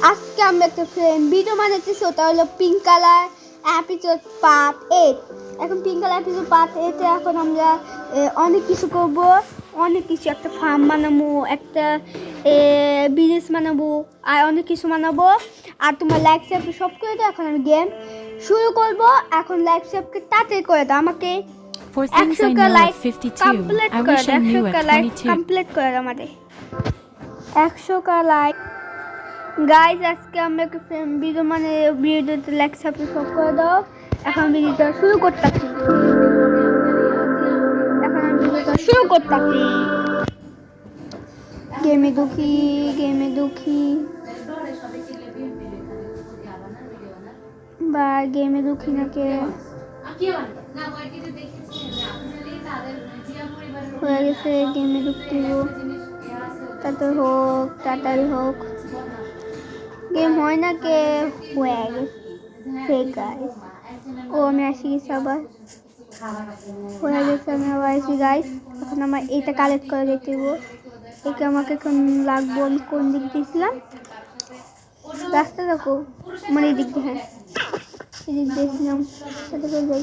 আজকে আমরা একটা ভিডিও বানাতেছি, ওটা হলো পিঙ্ক কালার এপিসোড পার্ট 8। এখন পিঙ্ক কালার এপিসোড পার্ট 8 এখন আমরা অনেক কিছু করব, অনেক কিছু, একটা ফার্ম বানাবো, একটা বিজনেস বানাবো, আর অনেক কিছু বানাবো। আর তোমার লাইক সাবকে সব করে দাও। এখন আমি গেম শুরু করব। এখন লাইক সাবকে তাড়াতাড়ি করে দাও, আমাকে 100 লাইক কমপ্লিট করে দাও। 100 লাইক কমপ্লিট করে দাও আমাদের 100 লাইক। গাইজ আজকে আমরা একটু ভিডিও মানে ভিডিওতে লাইক সাবস্ক্রাইব করে দাও। এখন ভিডিওটা শুরু করতেছি। গেমে দুঃখী বা গেমে দুঃখী নাকি হয়ে গেছে। গেমে দুঃখী তাতে হোক, তাড়াতাড়ি হোক। গেম হয় না কে হয়ে গেছে গাইস। ও আমি আসি গেছি, আবার হয়ে গেছে, আমি আবার আসি গাইস। এখন আমার এইটা কালেক্ট করে দিতে হবো। একে আমাকে এখন লাগবো। আমি কোন দিক দিয়েছিলাম? রাস্তা দেখো মানে এই দিক দিয়ে, হ্যাঁ এই দিক দিয়েছিলাম। সাথে করে যাই।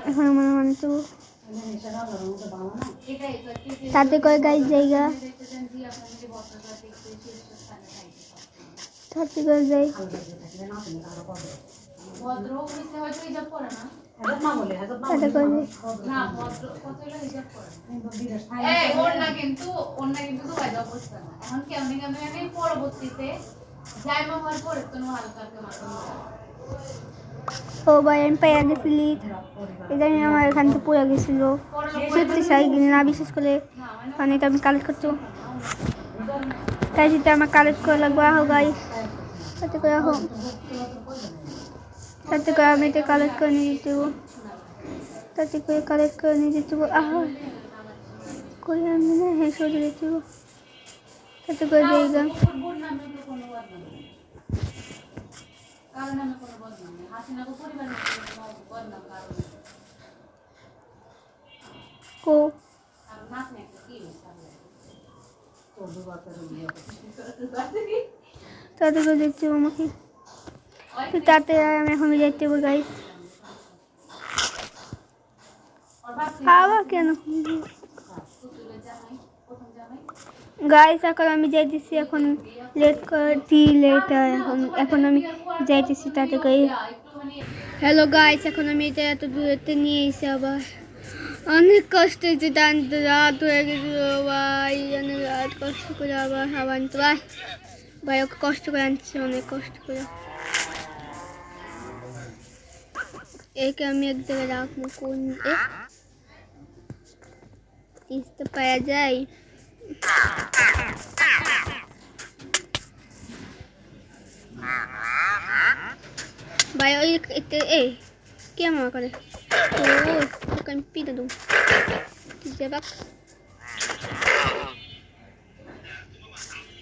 এখন আমার মানে তো সাথে করে গাইস জায়গা সাথে করে যাই। ও ভাই আমি পাইয়া গেছিলি, এটা আমি আমার এখান থেকে পড়ে গেছিল। সত্যি চাই না বিশেষ করে, মানে এটা আমি কালেক্ট করতে, তাই যেটা আমার কালেক্ট করে লাগবে। আহো গাইস সাথে করে, আহো সাথে করে আমি এটা কালেক্ট করে নিয়ে যেতে হবো। তাতে করে কালেক্ট করে নিয়ে যেতে হবো। আহো করে আমি না হ্যাঁ সরে যেতে হবো। তাতে করে জায়গা কো তাতে করে দেখতে হবো আমাকে। তাতে আমি এখন যাইতে হবো গাইস। খাওয়া কেন গাইস? এখন আমি যাইতেছি, এখন লেট করছি, লেট এখন আমি যাইতেছি তাতে করে। হ্যালো গাইস, এখন আমি এটা এত দূরত্বে নিয়ে এসে আবার অনেক কষ্ট হয়েছে, টানতে রাত হয়ে গেছিল ভাই, অনেক রাত কষ্ট করে আবার হাওয়া আনতে ভাই ওকে কষ্ট করে আনছে, অনেক কষ্ট করে। একে আমি এক জায়গায় রাখবো, কোন তিস্তে পাওয়া যায়। ভাই ওই কে আমার করে ওকে আমি পিটে দেবো।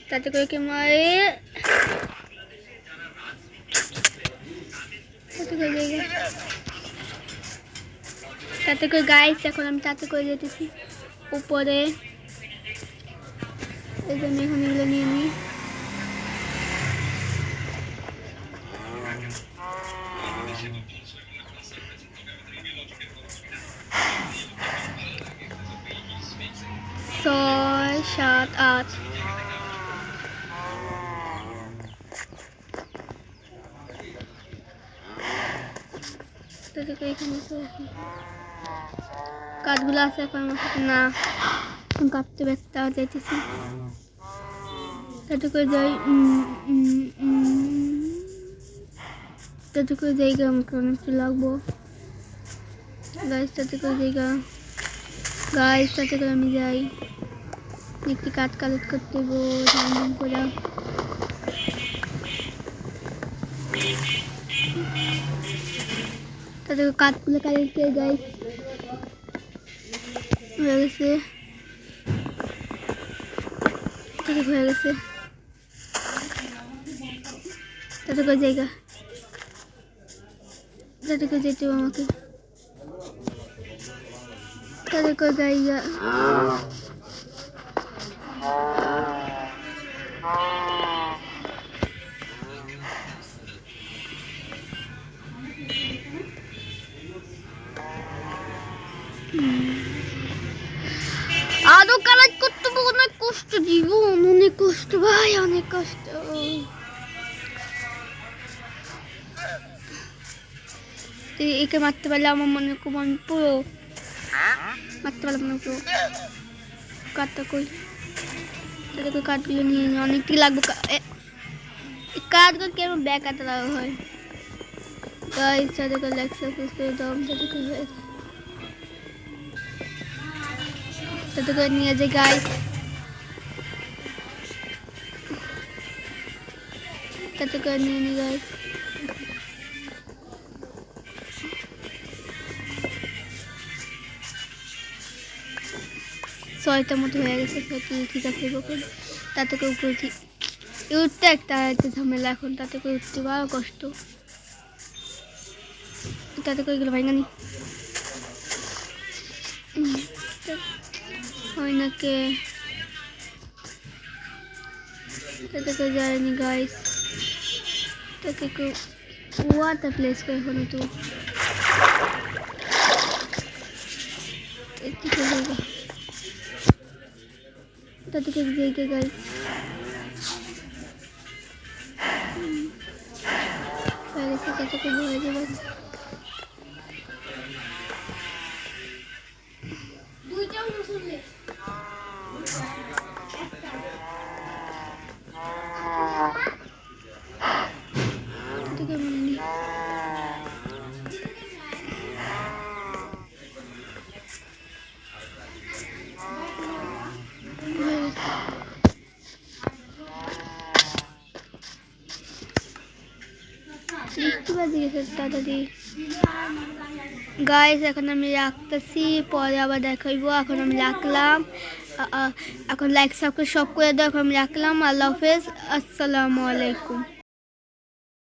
তাতে করে কে মারে, তাতে করে গাইস। এখন আমি তাতে করে যেতেছি উপরে। এই জন্য এখন এগুলো নিয়ে নিই। ছয়, সাত, আট। এখানে কাঠগুলো আছে এখন আমার সাথে না, কাটতে ব্যস্ত যাইতেছি। তাতে করে যাই, তাতে করে জায়গা আমাকে অনেকটা লাগবো গাইস। তাতে করে জায়গা গাইস, তাতে করে আমি যাই একটি কাঠ কালেক্ট করতে হবো ধান করে। তাতে কাঠগুলো কালেক্ট করে গাইস হয়ে গেছে, হয়ে গেছে। তাতে করে জায়গা, তাতে করে যেতে হবে আমাকে, তাতে করে জায়গা। আরো কালেক্ট করতে হবে, অনেক কষ্ট জীবন, অনেক কষ্ট ভাই, অনেক কষ্ট। একে মারতে পারলে আমার মনে কম পুরো মারতে পারলাম না পুরো। কাঠটা কই, তাদেরকে কাঠগুলো নিয়ে অনেকটি লাগবে। কাঠগুলো কেমন ব্যাগ কাটা লাগা হয় গাইস, তাদেরকে লাইক সাবস্ক্রাইব করে দাও, তাদেরকে নিয়ে যাই গাইস, তাদেরকে নিয়ে নি গাইস। ছয়টা মতো হয়ে গেছে, ঠিক আছে তাদেরকে উপরে উঠতে একটা ঝামেলা, এখন তাদেরকে উঠতে বড় কষ্ট। তাদেরকে এগুলো ভাইগানি হয় নাকি, তাদেরকে যায়নি গাইস, তাদেরকে ওয়াটার প্লেস করে এখনো তো তাদেরকে দেখে গাইস। তাদেরকে ভয় যাবে। গাইস এখন আমি রাখতেছি, পরে আবার দেখাইবো। এখন আমি রাখলাম, এখন লাইক সাবস্ক্রাইব সব করে দাও। এখন আমি রাখলাম, আল্লাহ হাফেজ, আসসালামু আলাইকুম।